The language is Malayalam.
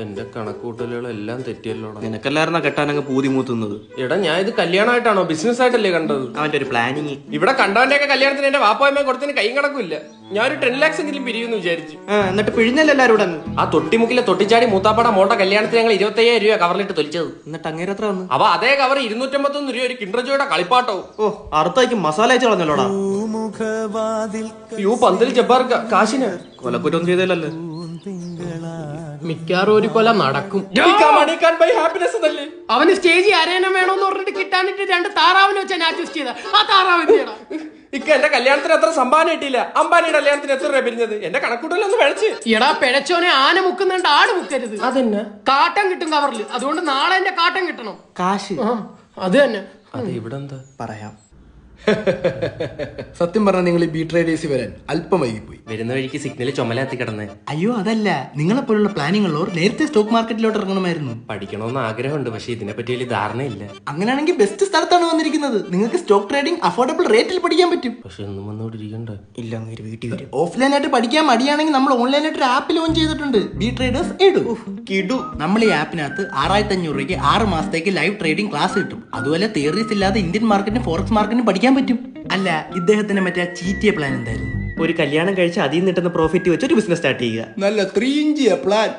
എന്റെ കണക്കൂട്ടലുകളെല്ലാം തെറ്റിയല്ലോടാ. നിനക്കല്ലായിരുന്ന കെട്ടാനങ്ങ് പൂതി മൂത്തുന്നത്. എടാ ഞാൻ ഇത് കല്യാണമായിട്ടാണോ ബിസിനസ് ആയിട്ടല്ലേ കണ്ടത്? അവന്റെ ഒരു പ്ലാനിങ്. ഇവിടെ കണ്ടവന്റെ ഒക്കെ കല്യാണത്തിന് എന്റെ വാപ്പായ്മ കൊടുത്തതിന് കൈ കണക്കില്ല. ഞാനൊരു 10 lakhs എങ്കിലും പിരിയുമെന്ന് വിചാരിച്ചു. എന്നിട്ട് പിഴിഞ്ഞല്ലോ എല്ലാവരും. ആ തൊട്ടിമുക്കിലെ തൊട്ടിച്ചാടി മൂത്താപ്പാട മോളുടെ കല്യാണത്തിന് ഞങ്ങൾ 25,000 രൂപ കവറിലിട്ട് തൊലിച്ചത്. എന്നിട്ട് അങ്ങേരെ എത്ര വന്നു? അപ്പൊ അതേ കവർ 251 രൂപ ഒരു കിണ്ടർജോയുടെ കളിപ്പാട്ടവും. ഓ അറുത്തായിക്ക് മസാല അയച്ചു കളഞ്ഞല്ലോടാ. പന്തൽ ജബ്ബാർ കാശിന് കൊലക്കുറ്റം ചെയ്തല്ലേ? മിക്കാറും ഒരു കൊല നടക്കും. അവന് സ്റ്റേജിൽ അരയണം വേണോന്ന് പറഞ്ഞിട്ട് കിട്ടാനിട്ട് 2 താറാവിനെ വെച്ചാൽ അഡ്ജസ്റ്റ് ചെയ്ത ആ താറാവ് എന്തിനാ? എന്റെ കല്യാണത്തിന് അത്ര സംഭാവന കിട്ടിയില്ല. അംബാനിയുടെ കല്യാണത്തിന് എത്ര രൂപ പിരിഞ്ഞത്? എന്റെ കണക്കൂട്ടലൊന്ന് പിഴച്ച്. എടാ പിഴച്ചോനെ ആന മുക്കുന്നുണ്ട് ആട് മുക്കരുത്. അതെന്നെ കാട്ടം കിട്ടും കവറിൽ. അതുകൊണ്ട് നാളെ എന്റെ കാട്ടം കിട്ടണം. കാശ് അത് തന്നെ. അത് ഇവിടെ എന്താ പറയാം. സത്യം പറഞ്ഞാൽ നിങ്ങൾ ഈ ബി ട്രേഡേഴ്സ് വരാൻ അല്പം വൈകിപ്പോയി. വരുന്ന വഴിക്ക് സിഗ്നൽ ചുമലാത്തി കിടന്നേ. അയ്യോ അതല്ല, നിങ്ങളെപ്പോലുള്ള പ്ലാനിംഗ് ഉള്ളവർ നേരത്തെ സ്റ്റോക്ക് മാർക്കറ്റിലോട്ട് ഇറങ്ങണമായിരുന്നു. പഠിക്കണമെന്ന് ആഗ്രഹമുണ്ട്, പക്ഷെ ഇതിനെ പറ്റി വലിയ ധാരണയില്ല. അങ്ങനെയാണെങ്കിൽ ബെസ്റ്റ് സ്ഥലത്താണ് വന്നിരിക്കുന്നത്. നിങ്ങൾക്ക് സ്റ്റോക്ക് ട്രേഡിംഗ് അഫോർഡബിൾ റേറ്റിൽ പഠിക്കാൻ പറ്റും. പക്ഷെ ഒന്നും വന്നോണ്ടിരിക്കണ്ട. ഇല്ല അങ്ങനെ വീട്ടിൽ വരും. ഓഫ്ലൈനായിട്ട് പഠിക്കാൻ മടിയാണെങ്കിൽ നമ്മൾ ഓൺലൈനായിട്ട് ഒരു ആപ്പ് ലോഞ്ച് ചെയ്തിട്ടുണ്ട്. ബി ട്രേഡേഴ്സ് കിഡു. നമ്മൾ ഈ ആപ്പിനകത്ത് 6500 രൂപയ്ക്ക് 6 മാസത്തേക്ക് ലൈവ് ട്രേഡിംഗ് ക്ലാസ് കിട്ടും. അതുപോലെ തിയറീസ് ഇല്ലാതെ ഇന്ത്യൻ മാർക്കറ്റിനും ഫോറക്സ് മാർക്കറ്റിനും പഠിക്കാൻ പറ്റും. അല്ല, ഇദ്ദേഹത്തിന്റെ മറ്റേ ചീറ്റിയ പ്ലാൻ എന്തായിരുന്നു? ഒരു കല്യാണം കഴിച്ച് അതിൽ നിന്ന് കിട്ടുന്ന പ്രോഫിറ്റ് വെച്ച് ഒരു ബിസിനസ് സ്റ്റാർട്ട് ചെയ്യുക. നല്ല 3 ഇഞ്ചിയ പ്ലാൻ.